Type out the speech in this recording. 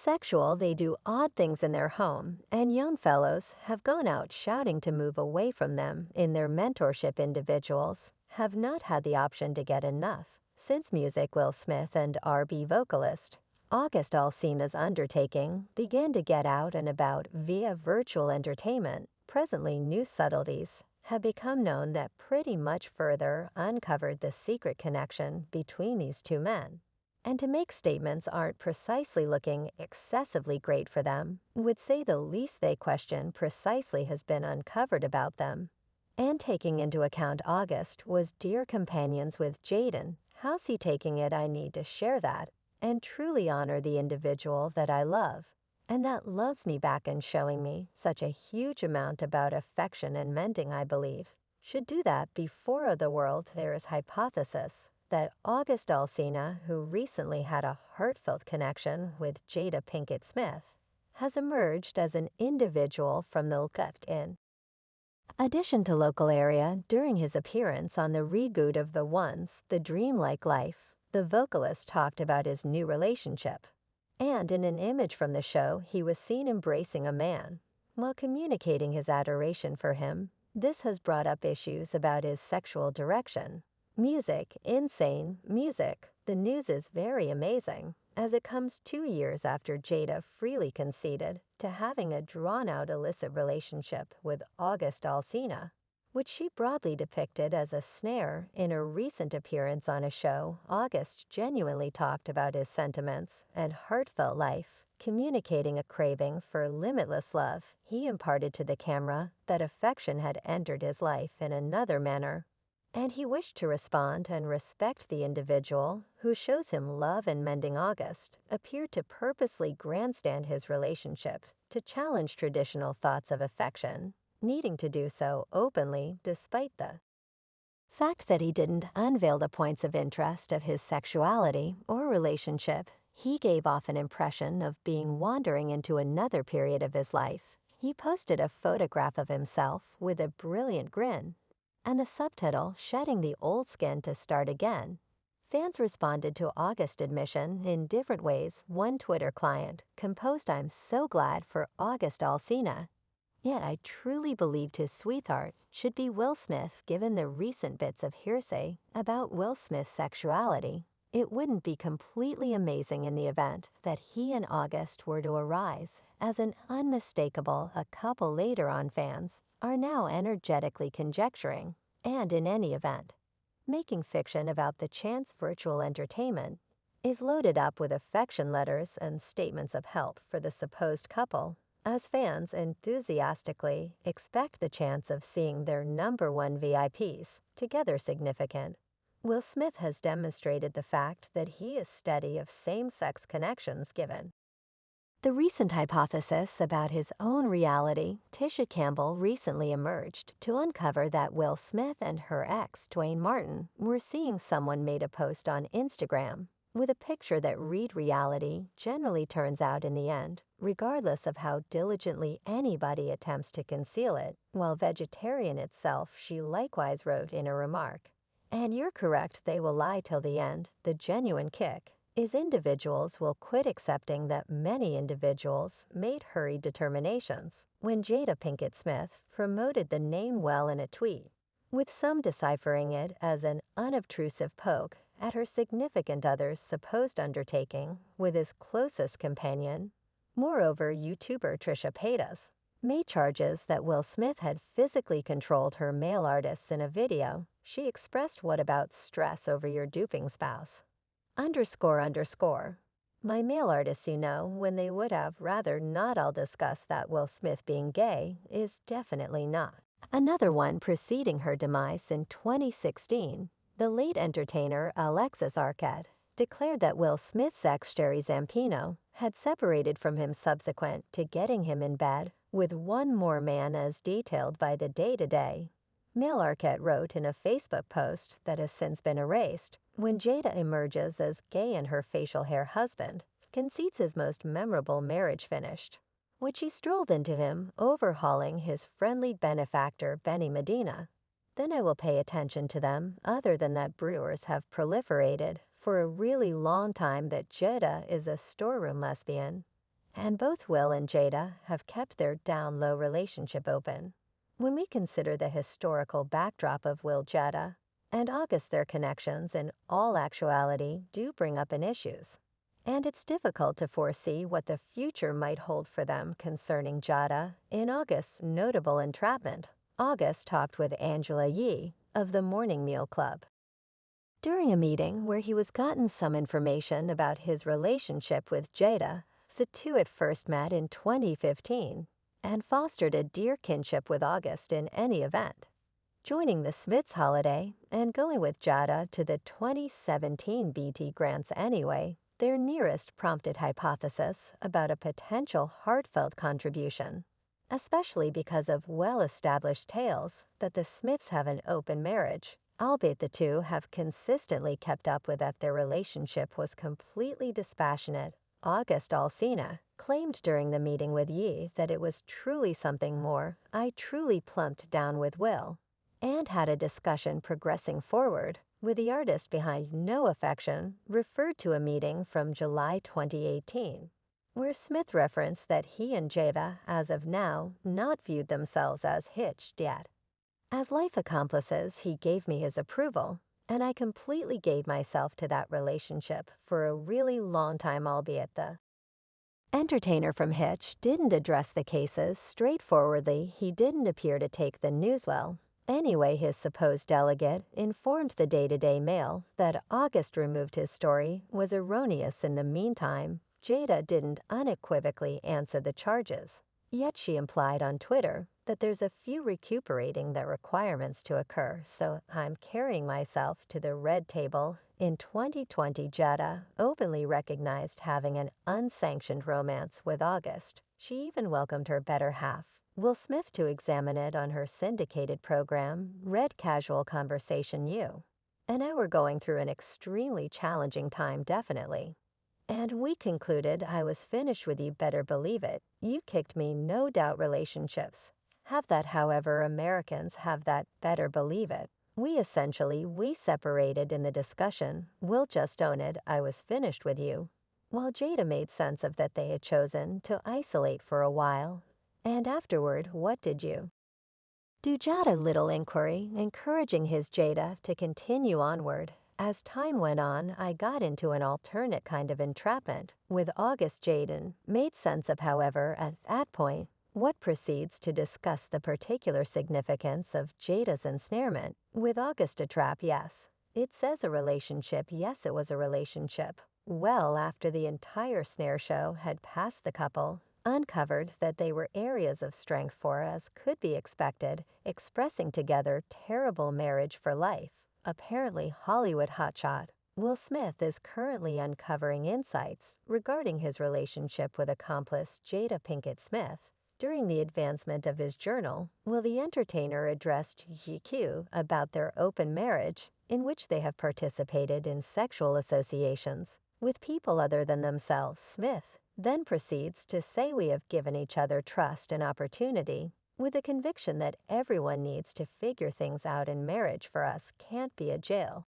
sexual, they do odd things in their home, and young fellows have gone out shouting to move away from them in their mentorship. Individuals have not had the option to get enough since music Will Smith and R&B vocalist August Alsina's undertaking began to get out and about via virtual entertainment. Presently, new subtleties have become known that pretty much further uncovered the secret connection between these two men. And to make statements aren't precisely looking excessively great for them, would say the least they question precisely has been uncovered about them. And taking into account August was dear companions with Jaden, how's he taking it? I need to share that and truly honor the individual that I love, and that loves me back and showing me such a huge amount about affection and mending. I believe should do that before the world. There is hypothesis that August Alsina, who recently had a heartfelt connection with Jada Pinkett Smith, has emerged as an individual from the gut in addition to local area. During his appearance on the reboot of The Ones, The Dreamlike Life, the vocalist talked about his new relationship. And in an image from the show, he was seen embracing a man while communicating his adoration for him. This has brought up issues about his sexual direction. Music, insane music. The news is very amazing, as it comes 2 years after Jada freely conceded to having a drawn-out illicit relationship with August Alsina, which she broadly depicted as a snare. In a recent appearance on a show, August genuinely talked about his sentiments and heartfelt life, communicating a craving for limitless love. He imparted to the camera that affection had entered his life in another manner, and he wished to respond and respect the individual who shows him love. And mending August appeared to purposely grandstand his relationship to challenge traditional thoughts of affection, needing to do so openly despite the fact that he didn't unveil the points of interest of his sexuality or relationship. He gave off an impression of being wandering into another period of his life. He posted a photograph of himself with a brilliant grin and the subtitle, "Shedding the Old Skin to Start Again." Fans responded to August's admission in different ways. One Twitter client composed, "I'm so glad for August Alsina. Yet I truly believed his sweetheart should be Will Smith. Given the recent bits of hearsay about Will Smith's sexuality, it wouldn't be completely amazing in the event that he and August were to arise as an unmistakable a couple." Later on, fans are now energetically conjecturing, and in any event, making fiction about the chance virtual entertainment is loaded up with affection letters and statements of help for the supposed couple, as fans enthusiastically expect the chance of seeing their number one VIPs together significant. Will Smith has demonstrated the fact that he is steady of same-sex connections. Given the recent hypothesis about his own reality, Tisha Campbell recently emerged to uncover that Will Smith and her ex, Dwayne Martin, were seeing. Someone made a post on Instagram with a picture that read, "Reality generally turns out in the end, regardless of how diligently anybody attempts to conceal it." While vegetarian itself, she likewise wrote in a remark, "And you're correct, they will lie till the end. The genuine kick is individuals will quit accepting that many individuals made hurried determinations." When Jada Pinkett Smith promoted the name well in a tweet, with some deciphering it as an unobtrusive poke at her significant other's supposed undertaking with his closest companion. Moreover, YouTuber Trisha Paytas made charges that Will Smith had physically controlled her male artists in a video. She expressed, "What about stress over your duping spouse? ___. My male artists, you know, when they would have rather not. I'll discuss that. Will Smith being gay is definitely not." Another one preceding her demise in 2016, the late entertainer Alexis Arquette declared that Will Smith's ex Sherry Zampino had separated from him subsequent to getting him in bed with one more man, as detailed by the Day-to-Day. Mail. Arquette wrote in a Facebook post that has since been erased. When Jada emerges as gay and her facial hair husband concedes his most memorable marriage finished, which he strolled into him overhauling his friendly benefactor Benny Medina. Then I will pay attention to them. Other than that, brewers have proliferated for a really long time that Jada is a storeroom lesbian, and both Will and Jada have kept their down-low relationship open. When we consider the historical backdrop of Will Jada and August, their connections in all actuality do bring up an issues. And it's difficult to foresee what the future might hold for them concerning Jada in August's notable entrapment. August talked with Angela Yee of the Morning Meal Club. During a meeting where he was gotten some information about his relationship with Jada, the two had first met in 2015 and fostered a dear kinship with August in any event. Joining the Smiths holiday and going with Jada to the 2017 BT Grants anyway, their nearest prompted hypothesis about a potential heartfelt contribution, especially because of well-established tales that the Smiths have an open marriage, albeit the two have consistently kept up with that their relationship was completely dispassionate. August Alsina claimed during the meeting with Yee that it was truly something more. I truly plumped down with Will, and had a discussion progressing forward, with the artist behind No Affection referred to a meeting from July 2018, where Smith referenced that he and Jada, as of now, not viewed themselves as hitched yet. As life accomplices, he gave me his approval, and I completely gave myself to that relationship for a really long time, albeit the entertainer from Hitch didn't address the cases straightforwardly. He didn't appear to take the news well. Anyway, his supposed delegate informed the Day-to-Day Mail that August removed his story was erroneous. In the meantime, Jada didn't unequivocally answer the charges. Yet she implied on Twitter that there's a few recuperating the requirements to occur, so I'm carrying myself to the red table. In 2020, Jada openly recognized having an unsanctioned romance with August. She even welcomed her better half, Will Smith, to examine it on her syndicated program, Red Casual Conversation U. And now we're going through an extremely challenging time, definitely. And we concluded I was finished with You Better Believe It. You kicked me, no doubt relationships have that, however Americans have that better believe it. We separated in the discussion. We'll just own it, I was finished with you. While Jada made sense of that they had chosen to isolate for a while. And afterward, what did you do? Jada little inquiry, encouraging his Jada to continue onward. As time went on, I got into an alternate kind of entrapment with August. Jaden made sense of, however, at that point, what proceeds to discuss the particular significance of Jada's ensnarement. With August a trap, yes. It says a relationship, yes, it was a relationship. Well, after the entire snare show had passed, the couple uncovered that they were areas of strength for, as could be expected, expressing together terrible marriage for life. Apparently Hollywood hotshot Will Smith is currently uncovering insights regarding his relationship with accomplice Jada Pinkett Smith. During the advancement of his journal, Will the entertainer addressed GQ about their open marriage, in which they have participated in sexual associations with people other than themselves. Smith then proceeds to say we have given each other trust and opportunity, with a conviction that everyone needs to figure things out in marriage. For us can't be a jail.